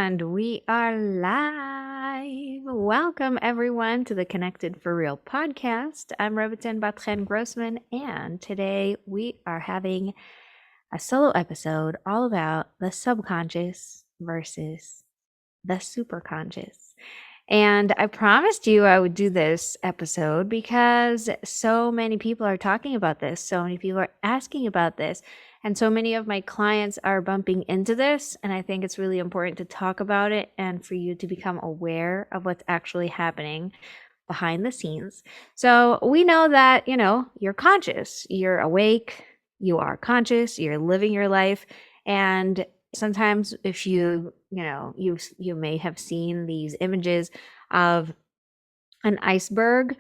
And we are live. Welcome, everyone, to the Connected for Real podcast. I'm Rebbetzin Bat-Chen Grossman, and today we are having a solo episode all about the subconscious versus the superconscious. And I promised you I would do this episode because so many people are talking about this. So many people are asking about this. And so many of my clients are bumping into this. And I think it's really important to talk about it and for you to become aware of what's actually happening behind the scenes. So we know that, you're conscious, you're awake, you are conscious, you're living your life. And sometimes if you may have seen these images of an iceberg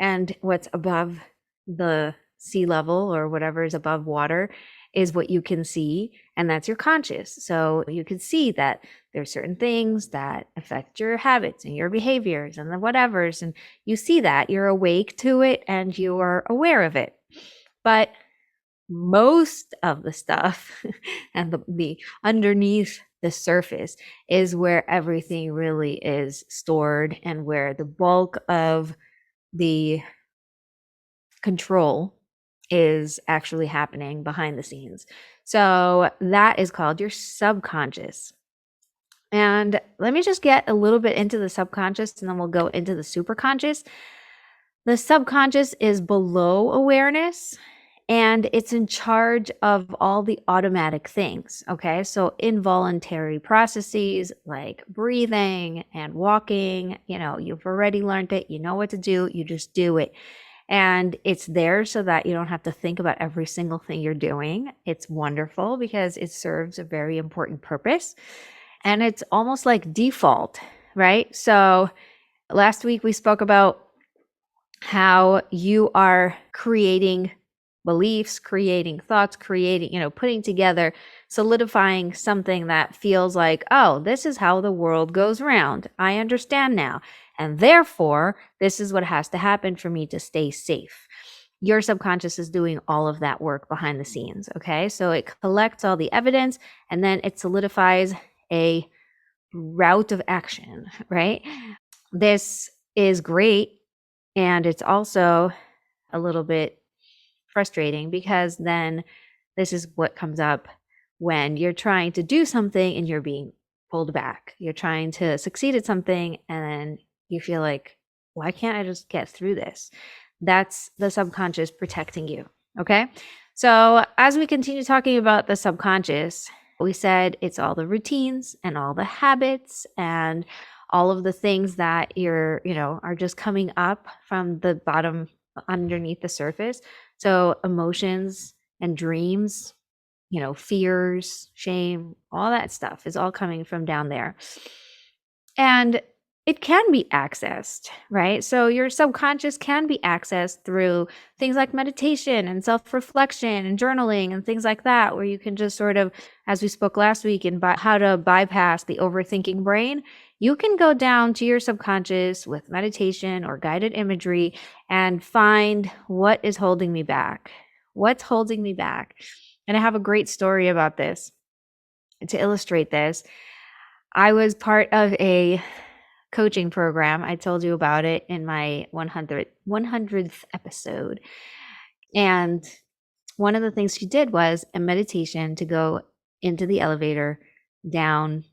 and what's above the sea level or whatever is above water is what you can see, and that's your conscious. So you can see that there's certain things that affect your habits and your behaviors and the whatevers, and you see that, you're awake to it and you are aware of it. But most of the stuff and the underneath the surface is where everything really is stored and where the bulk of the control is actually happening behind the scenes. So that is called your subconscious. And let me just get a little bit into the subconscious and then we'll go into the superconscious. The subconscious is below awareness and it's in charge of all the automatic things. Okay. So involuntary processes like breathing and walking, you've already learned it. You know what to do. You just do it. And it's there so that you don't have to think about every single thing you're doing. It's wonderful because it serves a very important purpose. And it's almost like default, right? So last week we spoke about how you are creating beliefs, creating thoughts, putting together, solidifying something that feels like, oh, this is how the world goes round. I understand now. And therefore, this is what has to happen for me to stay safe. Your subconscious is doing all of that work behind the scenes. Okay. So it collects all the evidence and then it solidifies a route of action, right? This is great. And it's also a little bit frustrating because then this is what comes up when you're trying to do something and you're being pulled back. You're trying to succeed at something and then you feel like, why can't I just get through this? That's the subconscious protecting you. Okay. So as we continue talking about the subconscious, we said it's all the routines and all the habits and all of the things that are just coming up from the bottom underneath the surface. So emotions and dreams, fears, shame, all that stuff is all coming from down there. And it can be accessed, right? So your subconscious can be accessed through things like meditation and self-reflection and journaling and things like that, where you can just sort of, as we spoke last week in how to bypass the overthinking brain, you can go down to your subconscious with meditation or guided imagery and find what is holding me back. What's holding me back? And I have a great story about this to illustrate this. I was part of a coaching program. I told you about it in my 100th episode. And one of the things she did was a meditation to go into the elevator down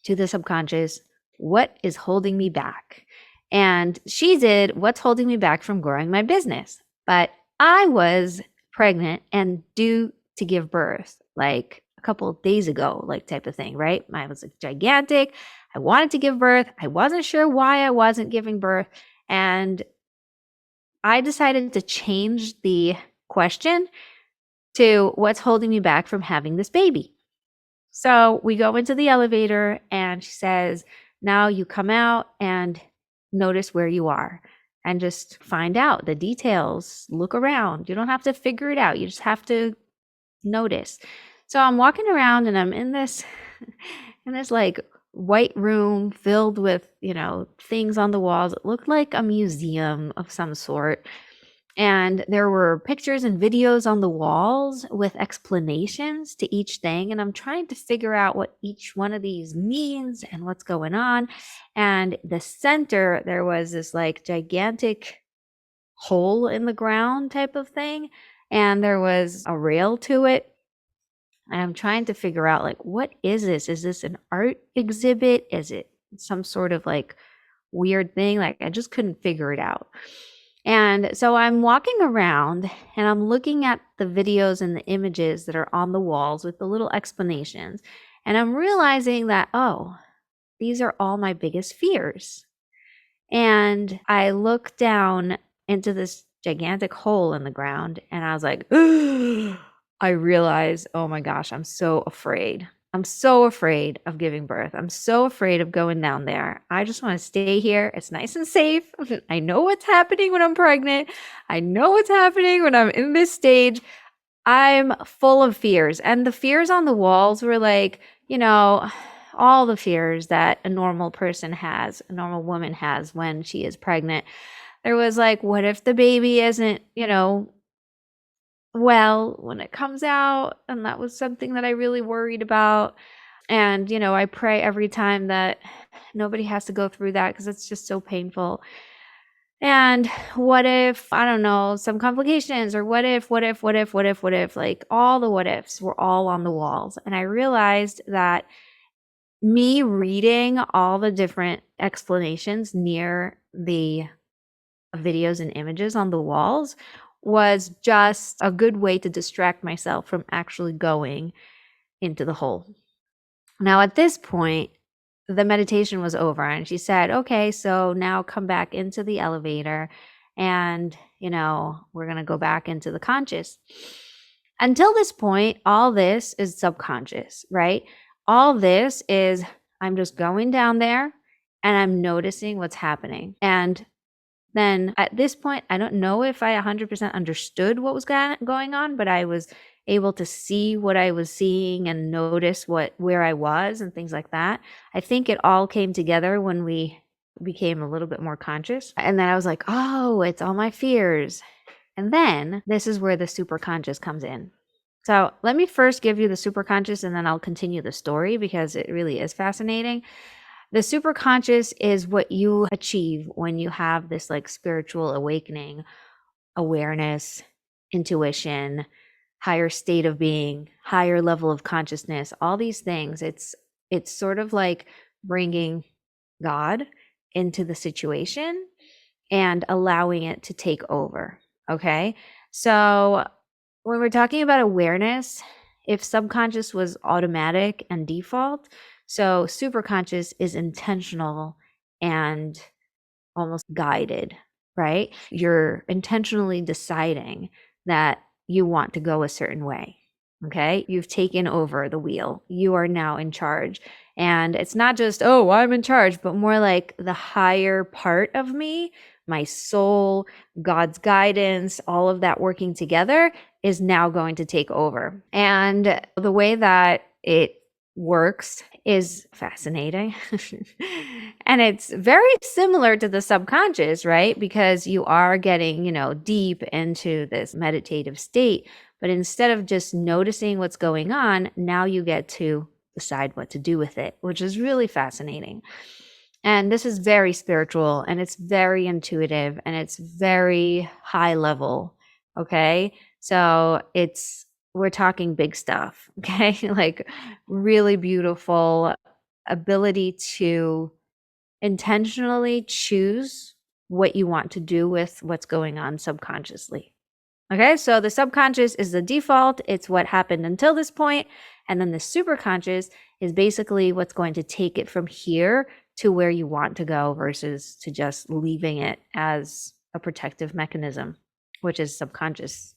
to the subconscious. What is holding me back? And she did what's holding me back from growing my business. But I was pregnant and due to give birth like a couple of days ago, like type of thing, right? I was gigantic. I wanted to give birth. I wasn't sure why I wasn't giving birth. And I decided to change the question to what's holding me back from having this baby. So we go into the elevator and she says, now you come out and notice where you are and just find out the details, look around. You don't have to figure it out. You just have to notice. So I'm walking around and I'm in this like white room filled with, things on the walls. It looked like a museum of some sort. And there were pictures and videos on the walls with explanations to each thing. And I'm trying to figure out what each one of these means and what's going on. And the center, there was this like gigantic hole in the ground type of thing. And there was a rail to it. And I'm trying to figure out like, what is this? Is this an art exhibit? Is it some sort of like weird thing? Like I just couldn't figure it out. And so I'm walking around and I'm looking at the videos and the images that are on the walls with the little explanations. And I'm realizing that, oh, these are all my biggest fears. And I look down into this gigantic hole in the ground and I was like, I realized, oh my gosh, I'm so afraid. I'm so afraid of giving birth. I'm so afraid of going down there. I just want to stay here. It's nice and safe. I know what's happening when I'm pregnant. I know what's happening when I'm in this stage. I'm full of fears. And the fears on the walls were like, all the fears that a normal person has, a normal woman has when she is pregnant. There was like, what if the baby isn't, well when it comes out? And that was something that I really worried about. And, I pray every time that nobody has to go through that because it's just so painful. And what if, I don't know, some complications, or what if, like all the what ifs were all on the walls. And I realized that me reading all the different explanations near the videos and images on the walls was just a good way to distract myself from actually going into the hole. Now, at this point, the meditation was over and she said, okay, so now come back into the elevator and, we're going to go back into the conscious. Until this point, all this is subconscious, right? All this is, I'm just going down there and I'm noticing what's happening. And then at this point, I don't know if I 100% understood what was going on, but I was able to see what I was seeing and notice where I was and things like that. I think it all came together when we became a little bit more conscious. And then I was like, oh, it's all my fears. And then this is where the superconscious comes in. So let me first give you the superconscious and then I'll continue the story because it really is fascinating. The superconscious is what you achieve when you have this like spiritual awakening, awareness, intuition, higher state of being, higher level of consciousness, all these things. It's sort of like bringing God into the situation and allowing it to take over. Okay. So when we're talking about awareness, if subconscious was automatic and default, so superconscious is intentional and almost guided, right? You're intentionally deciding that you want to go a certain way. Okay. You've taken over the wheel. You are now in charge. And it's not just, oh, I'm in charge, but more like the higher part of me, my soul, God's guidance, all of that working together is now going to take over. And the way that it works is fascinating. And it's very similar to the subconscious, right? Because you are getting, deep into this meditative state. But instead of just noticing what's going on, now you get to decide what to do with it, which is really fascinating. And this is very spiritual and it's very intuitive and it's very high level. Okay. So we're talking big stuff. Okay. Like really beautiful ability to intentionally choose what you want to do with what's going on subconsciously. Okay, so the subconscious is the default. It's what happened until this point. And then the superconscious is basically what's going to take it from here to where you want to go versus to just leaving it as a protective mechanism, which is subconscious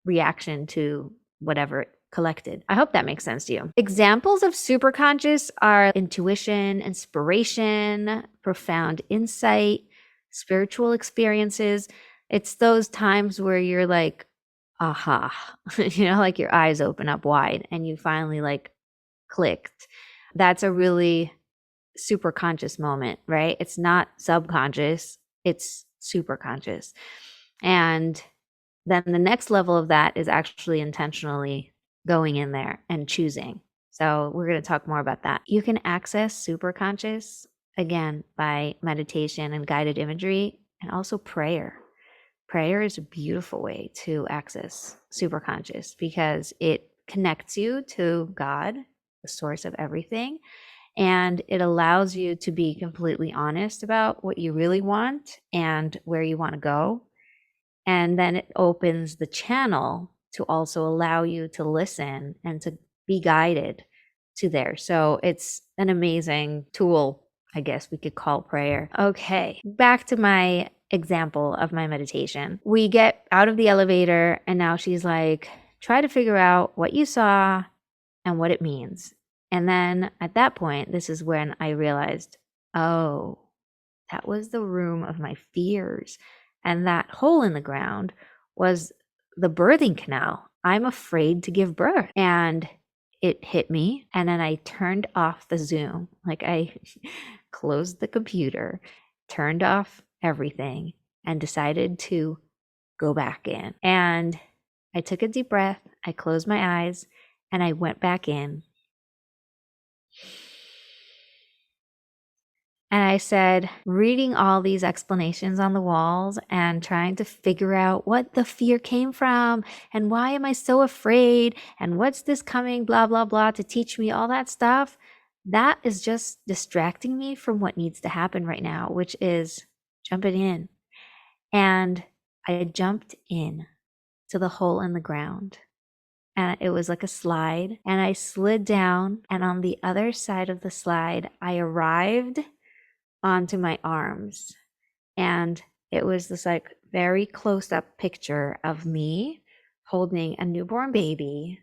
reaction to whatever it collected. I hope that makes sense to you. Examples of superconscious are intuition, inspiration, profound insight, spiritual experiences. It's those times where you're like, aha, like your eyes open up wide and you finally like clicked. That's a really super conscious moment, right? It's not subconscious, it's super conscious. And then the next level of that is actually intentionally going in there and choosing. So we're going to talk more about that. You can access superconscious again by meditation and guided imagery and also prayer. Prayer is a beautiful way to access superconscious because it connects you to God, the source of everything, and it allows you to be completely honest about what you really want and where you want to go. And then it opens the channel to also allow you to listen and to be guided to there. So it's an amazing tool, I guess we could call prayer. Okay, back to my example of my meditation. We get out of the elevator, and now she's like, try to figure out what you saw and what it means. And then at that point, this is when I realized, oh, that was the room of my fears. And that hole in the ground was the birthing canal. I'm afraid to give birth. And it hit me. And then I turned off the Zoom. Like I closed the computer, turned off everything, and decided to go back in. And I took a deep breath. I closed my eyes and I went back in. And I said, reading all these explanations on the walls and trying to figure out what the fear came from and why am I so afraid and what's this coming, blah, blah, blah, to teach me all that stuff. That is just distracting me from what needs to happen right now, which is jumping in. And I jumped in to the hole in the ground. And it was like a slide. And I slid down. And on the other side of the slide, I arrived onto my arms. And it was this like very close up picture of me holding a newborn baby.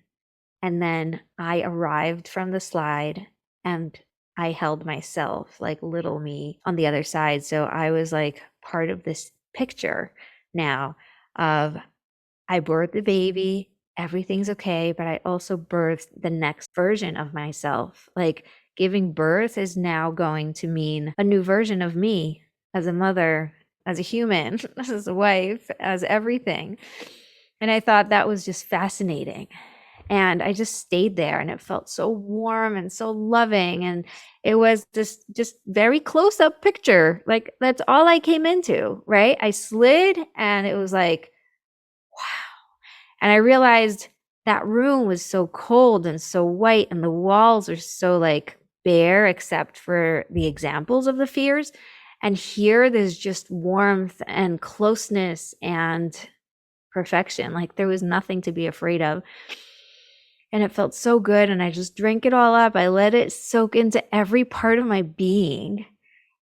And then I arrived from the slide and I held myself, like little me, on the other side. So I was like part of this picture now of I birthed the baby, everything's okay, but I also birthed the next version of myself. Like giving birth is now going to mean a new version of me as a mother, as a human, as a wife, as everything. And I thought that was just fascinating. And I just stayed there and it felt so warm and so loving. And it was this just very close up picture. Like that's all I came into, right? I slid and it was like, wow. And I realized that room was so cold and so white and the walls are so like bare except for the examples of the fears. And here there's just warmth and closeness and perfection. Like there was nothing to be afraid of. And it felt so good. And I just drank it all up. I let it soak into every part of my being.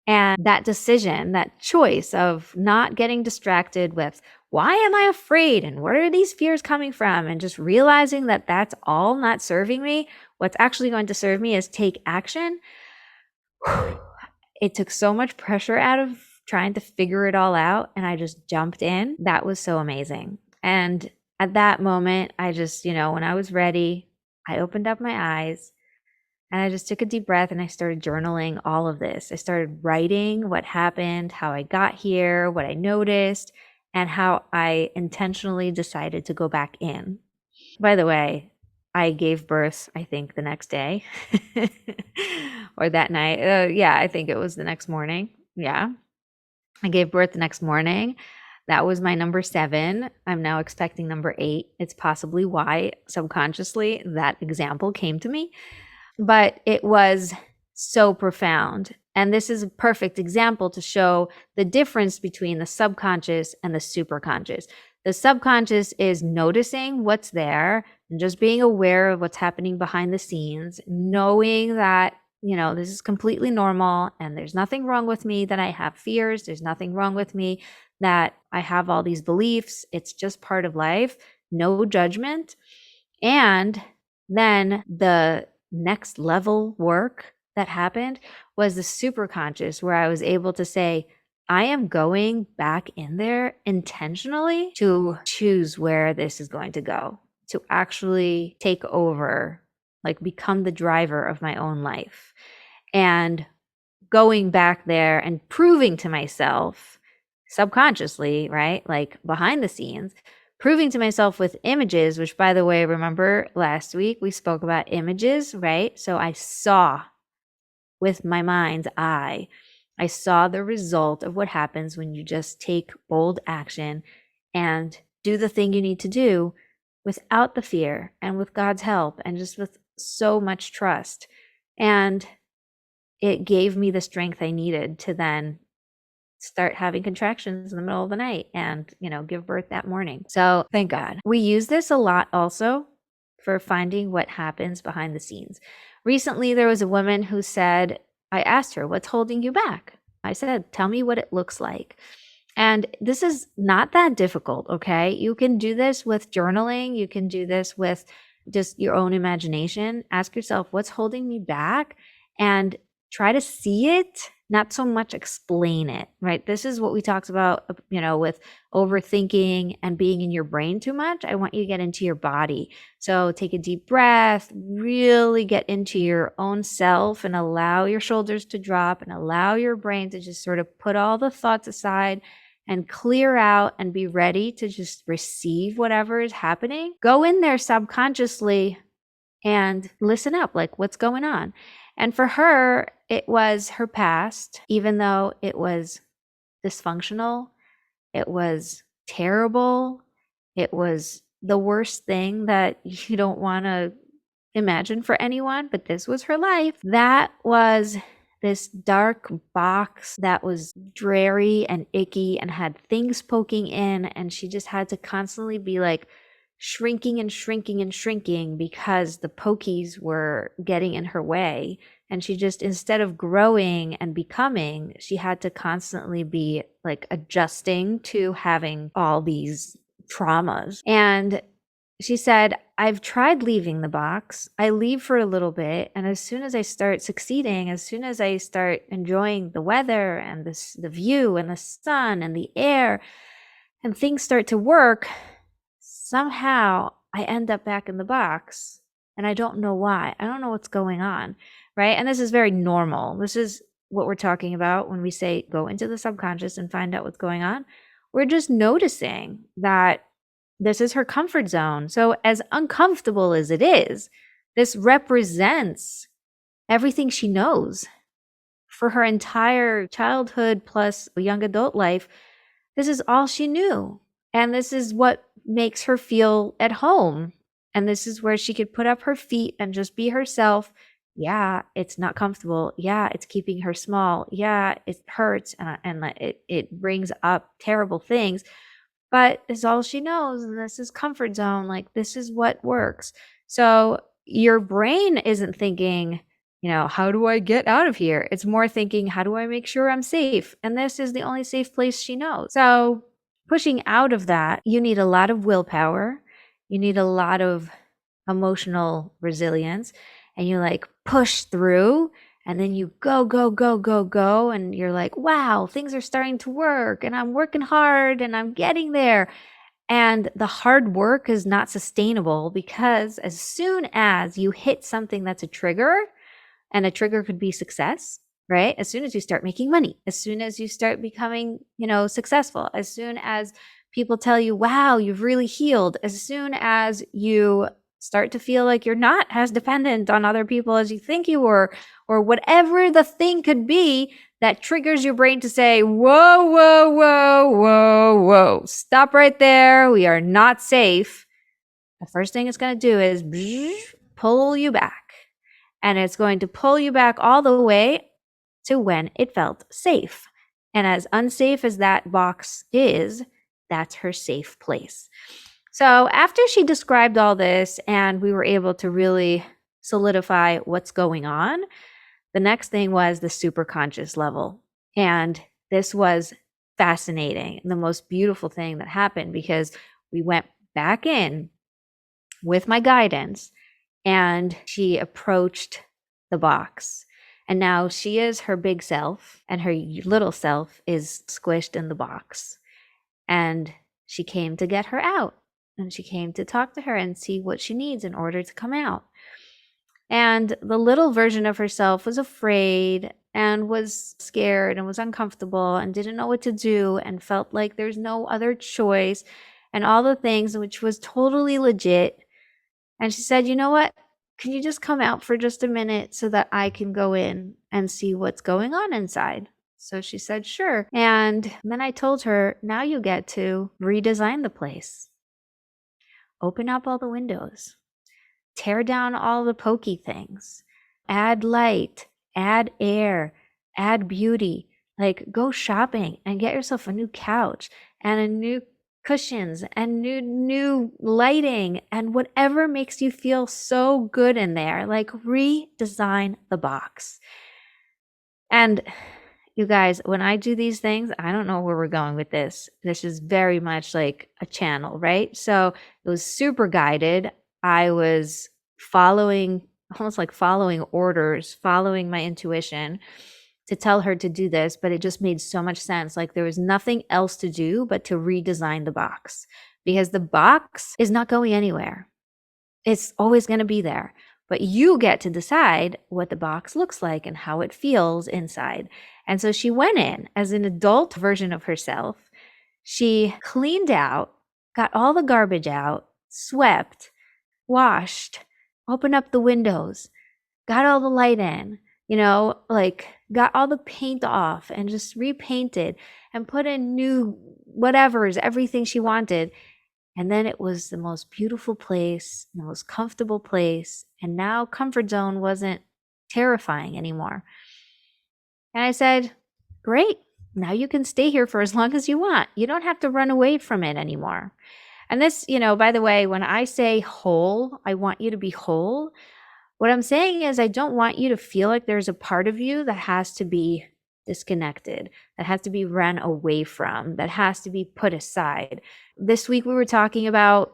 And that decision, that choice of not getting distracted with, why am I afraid? And where are these fears coming from? And just realizing that that's all not serving me. What's actually going to serve me is take action. It took so much pressure out of trying to figure it all out. And I just jumped in. That was so amazing. And at that moment, I just, when I was ready, I opened up my eyes and I just took a deep breath and I started journaling all of this. I started writing what happened, how I got here, what I noticed, and how I intentionally decided to go back in. By the way, I gave birth, I think, the next day or that night. Yeah, I think it was the next morning. Yeah. I gave birth the next morning. That was my number 7. I'm now expecting number 8. It's possibly why subconsciously that example came to me. But it was so profound. And this is a perfect example to show the difference between the subconscious and the superconscious. The subconscious is noticing what's there and just being aware of what's happening behind the scenes, knowing that, this is completely normal and there's nothing wrong with me that I have fears. There's nothing wrong with me that I have all these beliefs. It's just part of life, no judgment. And then the next level work that happened was the superconscious, where I was able to say, I am going back in there intentionally to choose where this is going to go, to actually take over, like become the driver of my own life. And going back there and proving to myself subconsciously, right? Like behind the scenes, proving to myself with images, which, by the way, remember last week we spoke about images, right? So I saw with my mind's eye, I saw the result of what happens when you just take bold action and do the thing you need to do without the fear and with God's help and just with so much trust. And it gave me the strength I needed to then start having contractions in the middle of the night and, give birth that morning. So thank God. We use this a lot also for finding what happens behind the scenes. Recently, there was a woman who said, I asked her, what's holding you back? I said, tell me what it looks like. And this is not that difficult, okay? You can do this with journaling. You can do this with just your own imagination. Ask yourself, what's holding me back? And try to see it, not so much explain it, right? This is what we talked about, with overthinking and being in your brain too much. I want you to get into your body. So take a deep breath, really get into your own self and allow your shoulders to drop and allow your brain to just sort of put all the thoughts aside and clear out and be ready to just receive whatever is happening. Go in there subconsciously and listen up, like what's going on. And for her, it was her past, even though it was dysfunctional, it was terrible, it was the worst thing that you don't want to imagine for anyone, but this was her life. That was this dark box that was dreary and icky and had things poking in, and she just had to constantly be like shrinking and shrinking and shrinking because the pokies were getting in her way. And she just, instead of growing and becoming, she had to constantly be like adjusting to having all these traumas. And she said, I've tried leaving the box. I leave for a little bit. And as soon as I start succeeding, as soon as I start enjoying the weather and the view and the sun and the air and things start to work, somehow I end up back in the box and I don't know why. I don't know what's going on, right? And this is very normal. This is what we're talking about when we say go into the subconscious and find out what's going on. We're just noticing that this is her comfort zone. So as uncomfortable as it is, this represents everything she knows for her entire childhood plus young adult life. This is all she knew. And this is what makes her feel at home. And this is where she could put up her feet and just be herself. Yeah, it's not comfortable. Yeah, it's keeping her small. Yeah, it hurts and it brings up terrible things. But it's all she knows. And this is comfort zone. Like, this is what works. So your brain isn't thinking, how do I get out of here? It's more thinking, how do I make sure I'm safe? And this is the only safe place she knows. So pushing out of that, you need a lot of willpower. You need a lot of emotional resilience. And you like push through. And then you go, go, go, go, go. And you're like, wow, things are starting to work. And I'm working hard and I'm getting there. And the hard work is not sustainable because as soon as you hit something that's a trigger, and a trigger could be success, right? As soon as you start making money, as soon as you start becoming, successful, as soon as people tell you, wow, you've really healed, as soon as you start to feel like you're not as dependent on other people as you think you were, or whatever the thing could be that triggers your brain to say, whoa, whoa, whoa, whoa, whoa, stop right there. We are not safe. The first thing it's going to do is pull you back. And it's going to pull you back all the way to when it felt safe. And as unsafe as that box is, that's her safe place. So after she described all this and we were able to really solidify what's going on, the next thing was the superconscious level. And this was fascinating. The most beautiful thing that happened because we went back in with my guidance and she approached the box. And now she is her big self and her little self is squished in the box. And she came to get her out. And she came to talk to her and see what she needs in order to come out. And the little version of herself was afraid and was scared and was uncomfortable and didn't know what to do and felt like there's no other choice and all the things, which was totally legit. And she said, you know what? Can you just come out for just a minute so that I can go in and see what's going on inside? So she said, sure. And then I told her, now you get to redesign the place. Open up all the windows. Tear down all the pokey things. Add light. Add air. Add beauty. Like, go shopping and get yourself a new couch and a new cushions and new lighting and whatever makes you feel so good in there. Like, redesign the box. And you guys, when I do these things, I don't know where we're going with this. This is very much like a channel, right? So it was super guided. I was following, almost like following orders, following my intuition to tell her to do this, but it just made so much sense. Like, there was nothing else to do but to redesign the box, because the box is not going anywhere. It's always going to be there, but you get to decide what the box looks like and how it feels inside. And so she went in as an adult version of herself. She cleaned out, got all the garbage out, swept, washed, opened up the windows, got all the light in, like got all the paint off and just repainted and put in new whatevers, everything she wanted. And then it was the most beautiful place, the most comfortable place. And now comfort zone wasn't terrifying anymore. And I said, great, now you can stay here for as long as you want. You don't have to run away from it anymore. And this, by the way, when I say whole, I want you to be whole. What I'm saying is, I don't want you to feel like there's a part of you that has to be disconnected, that has to be run away from, that has to be put aside. This week we were talking about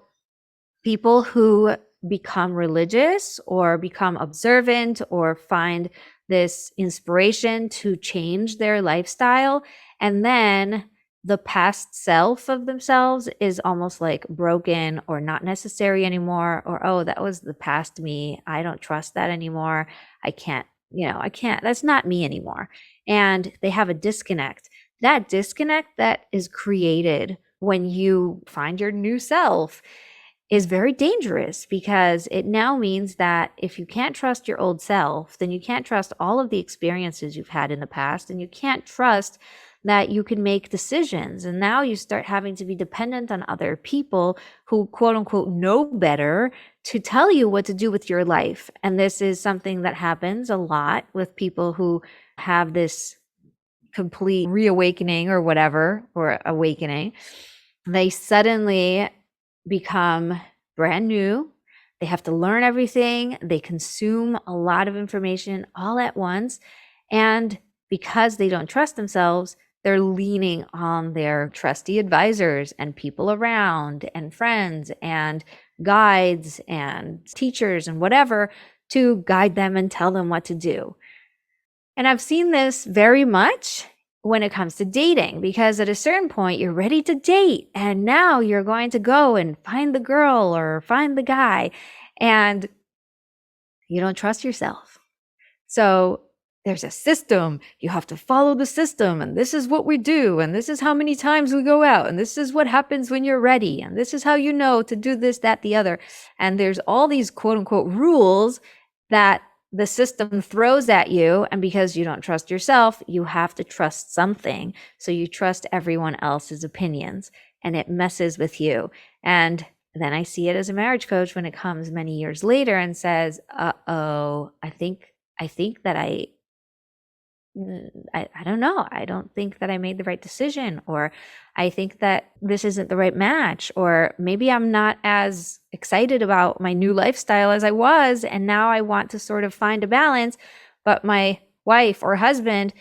people who become religious or become observant or find this inspiration to change their lifestyle, and then the past self of themselves is almost like broken or not necessary anymore, or, oh, that was the past me. I don't trust that anymore. I can't, that's not me anymore. And they have a disconnect. That disconnect that is created when you find your new self is very dangerous, because it now means that if you can't trust your old self, then you can't trust all of the experiences you've had in the past, and you can't trust that you can make decisions. And now you start having to be dependent on other people who, quote unquote, know better to tell you what to do with your life. And this is something that happens a lot with people who have this complete reawakening or whatever, or awakening. They suddenly become brand new. They have to learn everything. They consume a lot of information all at once. And because they don't trust themselves, they're leaning on their trusty advisors and people around and friends and guides and teachers and whatever to guide them and tell them what to do. And I've seen this very much when it comes to dating, because at a certain point you're ready to date, and now you're going to go and find the girl or find the guy, and you don't trust yourself. So there's a system. You have to follow the system, and this is what we do, and this is how many times we go out, and this is what happens when you're ready, and this is how you know to do this, that, the other. And there's all these quote unquote rules that the system throws at you, and because you don't trust yourself, you have to trust something. So you trust everyone else's opinions, and it messes with you. And then I see it as a marriage coach when it comes many years later and says, uh-oh, I think that I don't know. I don't think that I made the right decision, or I think that this isn't the right match, or maybe I'm not as excited about my new lifestyle as I was, and now I want to sort of find a balance, but my wife or husband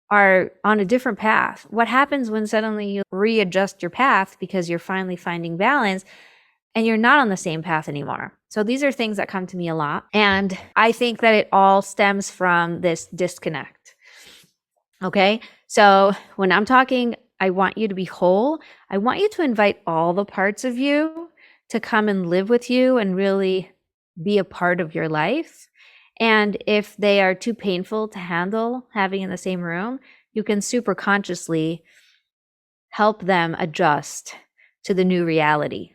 are on a different path. What happens when suddenly you readjust your path because you're finally finding balance and you're not on the same path anymore? So these are things that come to me a lot, and I think that it all stems from this disconnect. Okay, so when I'm talking, I want you to be whole. I want you to invite all the parts of you to come and live with you and really be a part of your life. And if they are too painful to handle having in the same room, you can super consciously help them adjust to the new reality.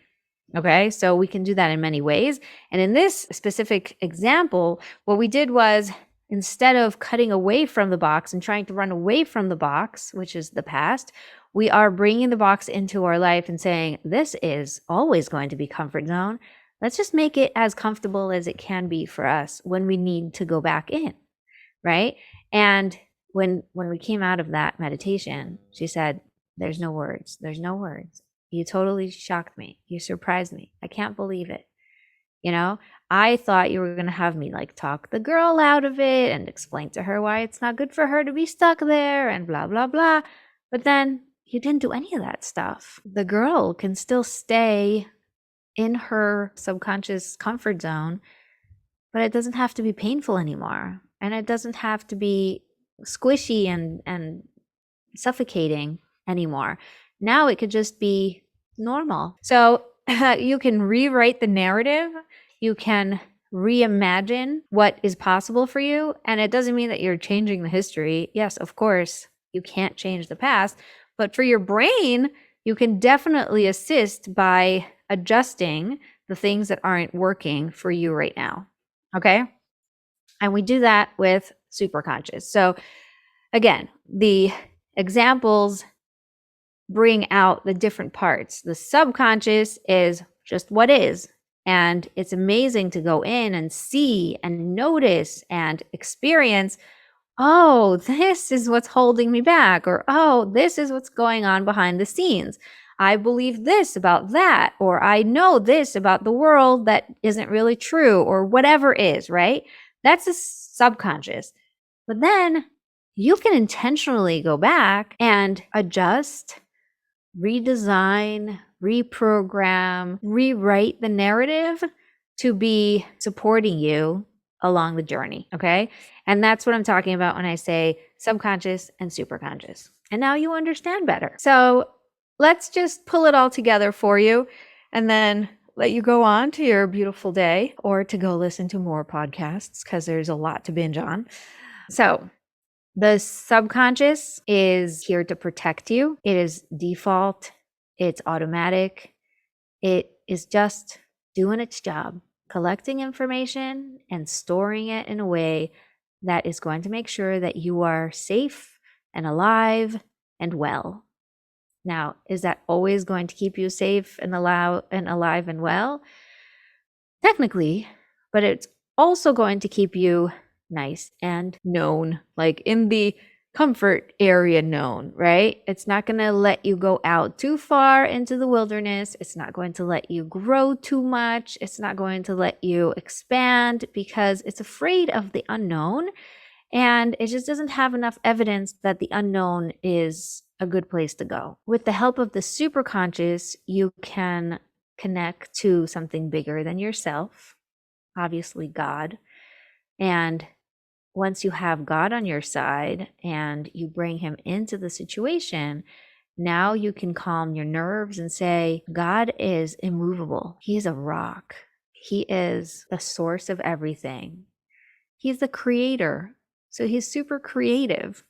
Okay, so we can do that in many ways. And in this specific example, what we did was, instead of cutting away from the box and trying to run away from the box, which is the past, we are bringing the box into our life and saying, this is always going to be comfort zone. Let's just make it as comfortable as it can be for us when we need to go back in, right? And when we came out of that meditation, she said, there's no words. There's no words. You totally shocked me. You surprised me. I can't believe it. You know, I thought you were going to have me like talk the girl out of it and explain to her why it's not good for her to be stuck there and blah, blah, blah. But then you didn't do any of that stuff. The girl can still stay in her subconscious comfort zone, but it doesn't have to be painful anymore. And it doesn't have to be squishy and suffocating anymore. Now it could just be normal. So you can rewrite the narrative. You can reimagine what is possible for you. And it doesn't mean that you're changing the history. Yes, of course, you can't change the past. But for your brain, you can definitely assist by adjusting the things that aren't working for you right now. Okay? And we do that with Superconscious. So again, the examples bring out the different parts. The subconscious is just what is. And it's amazing to go in and see and notice and experience, oh, this is what's holding me back, or oh, this is what's going on behind the scenes. I believe this about that, or I know this about the world that isn't really true, or whatever is, right? That's the subconscious. But then you can intentionally go back and adjust, redesign, reprogram, rewrite the narrative to be supporting you along the journey, okay? And that's what I'm talking about when I say subconscious and superconscious. And now you understand better. So let's just pull it all together for you and then let you go on to your beautiful day, or to go listen to more podcasts because there's a lot to binge on. So the subconscious is here to protect you. It is default. It's automatic. It is just doing its job, collecting information and storing it in a way that is going to make sure that you are safe and alive and well. Now, is that always going to keep you safe and alive and well? Technically, but it's also going to keep you nice and known, like in the comfort area known, right? It's not going to let you go out too far into the wilderness. It's not going to let you grow too much. It's not going to let you expand because it's afraid of the unknown. And it just doesn't have enough evidence that the unknown is a good place to go. With the help of the superconscious, you can connect to something bigger than yourself, obviously God. And once you have God on your side and you bring him into the situation, now you can calm your nerves and say, God is immovable. He is a rock. He is the source of everything. He's the creator. So he's super creative.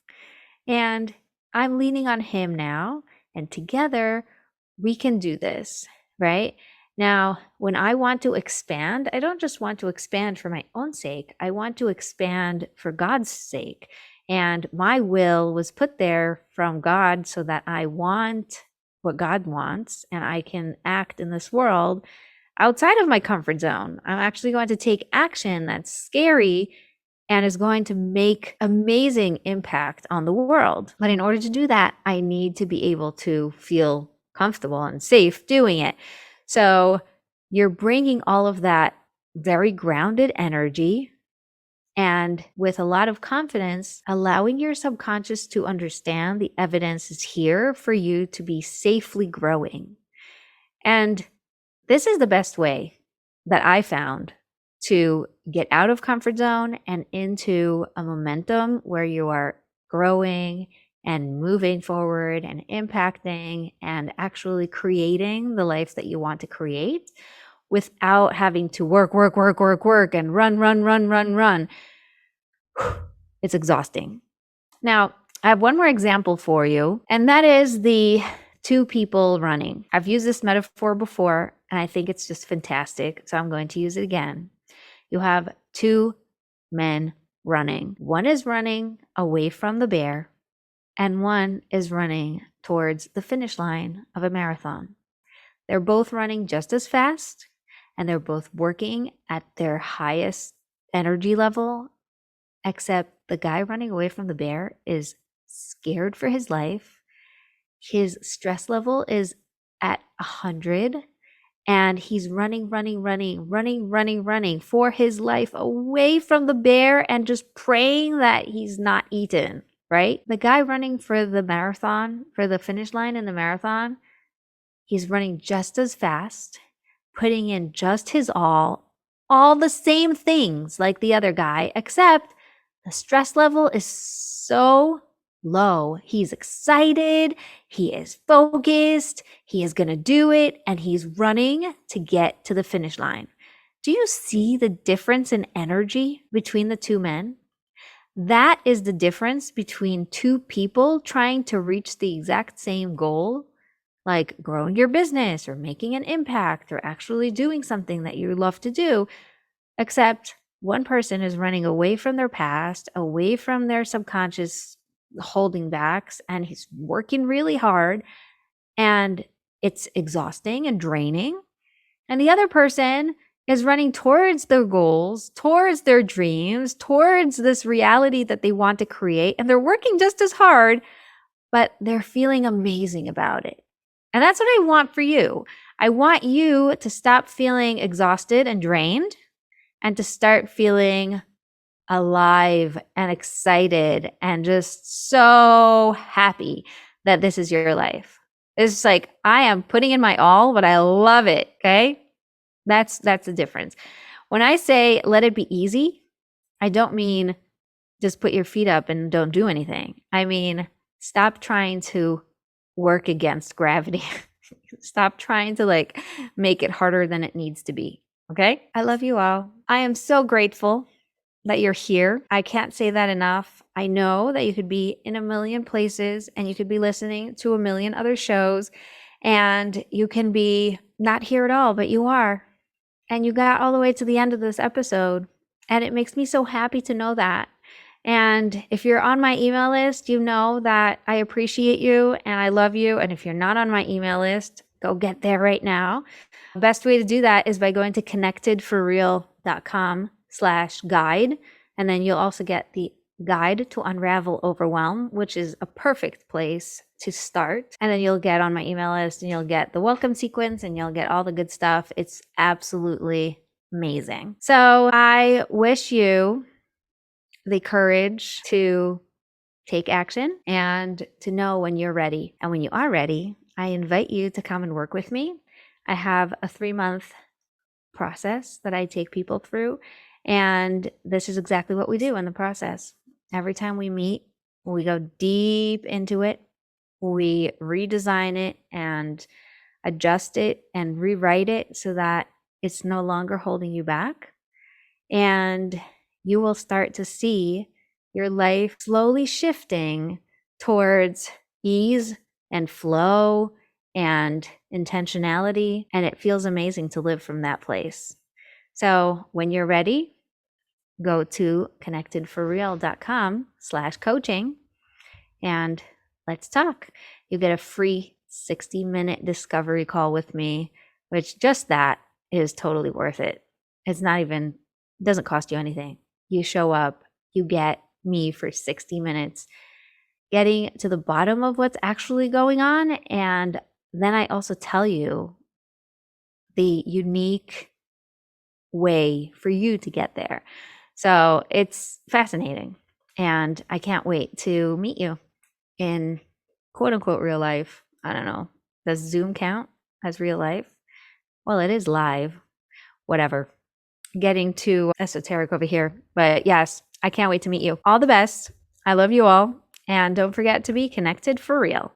And I'm leaning on him now. And together we can do this, right? Now, when I want to expand, I don't just want to expand for my own sake. I want to expand for God's sake. And my will was put there from God so that I want what God wants and I can act in this world outside of my comfort zone. I'm actually going to take action that's scary and is going to make amazing impact on the world. But in order to do that, I need to be able to feel comfortable and safe doing it. So you're bringing all of that very grounded energy and with a lot of confidence, allowing your subconscious to understand the evidence is here for you to be safely growing. And this is the best way that I found to get out of comfort zone and into a momentum where you are growing and moving forward and impacting and actually creating the life that you want to create without having to work and run. It's exhausting. Now, I have one more example for you, and that is the two people running. I've used this metaphor before, and I think it's just fantastic. So I'm going to use it again. You have two men running. One is running away from the bear, and one is running towards the finish line of a marathon. They're both running just as fast, and they're both working at their highest energy level, except the guy running away from the bear is scared for his life. His stress level is at 100, and he's running for his life away from the bear and just praying that he's not eaten, right? The guy running for the marathon, for the finish line in the marathon, he's running just as fast, putting in just his all the same things like the other guy, except the stress level is so low. He's excited, he is focused, he is going to do it, and he's running to get to the finish line. Do you see the difference in energy between the two men? That is the difference between two people trying to reach the exact same goal, like growing your business or making an impact or actually doing something that you love to do, except one person is running away from their past, away from their subconscious holding backs, and he's working really hard, and it's exhausting and draining. And the other person is running towards their goals, towards their dreams, towards this reality that they want to create, and they're working just as hard, but they're feeling amazing about it. And that's what I want for you. I want you to stop feeling exhausted and drained and to start feeling alive and excited and just so happy that this is your life. It's like, I am putting in my all, but I love it. Okay. That's the difference. When I say let it be easy, I don't mean just put your feet up and don't do anything. I mean, stop trying to work against gravity. Stop trying to make it harder than it needs to be. Okay. I love you all. I am so grateful that you're here. I can't say that enough. I know that you could be in a million places and you could be listening to a million other shows and you can be not here at all, but you are. And you got all the way to the end of this episode. And it makes me so happy to know that. And if you're on my email list, you know that I appreciate you and I love you. And if you're not on my email list, go get there right now. The best way to do that is by going to connectedforreal.com/guide. And then you'll also get the guide to unravel overwhelm, which is a perfect place to start. And then you'll get on my email list and you'll get the welcome sequence and you'll get all the good stuff. It's absolutely amazing. So I wish you the courage to take action and to know when you're ready. And when you are ready, I invite you to come and work with me. I have a 3-month process that I take people through. And this is exactly what we do in the process. Every time we meet, we go deep into it. We redesign it and adjust it and rewrite it so that it's no longer holding you back. And you will start to see your life slowly shifting towards ease and flow and intentionality. And it feels amazing to live from that place. So when you're ready, go to connectedforreal.com/coaching and let's talk. You get a free 60-minute discovery call with me, which just that is totally worth it. It's not even, doesn't cost you anything. You show up, you get me for 60 minutes, getting to the bottom of what's actually going on. And then I also tell you the unique way for you to get there. So it's fascinating. And I can't wait to meet you in quote unquote real life. I don't know. Does Zoom count as real life? Well, it is live. Whatever. Getting too esoteric over here. But yes, I can't wait to meet you. All the best. I love you all. And don't forget to be connected for real.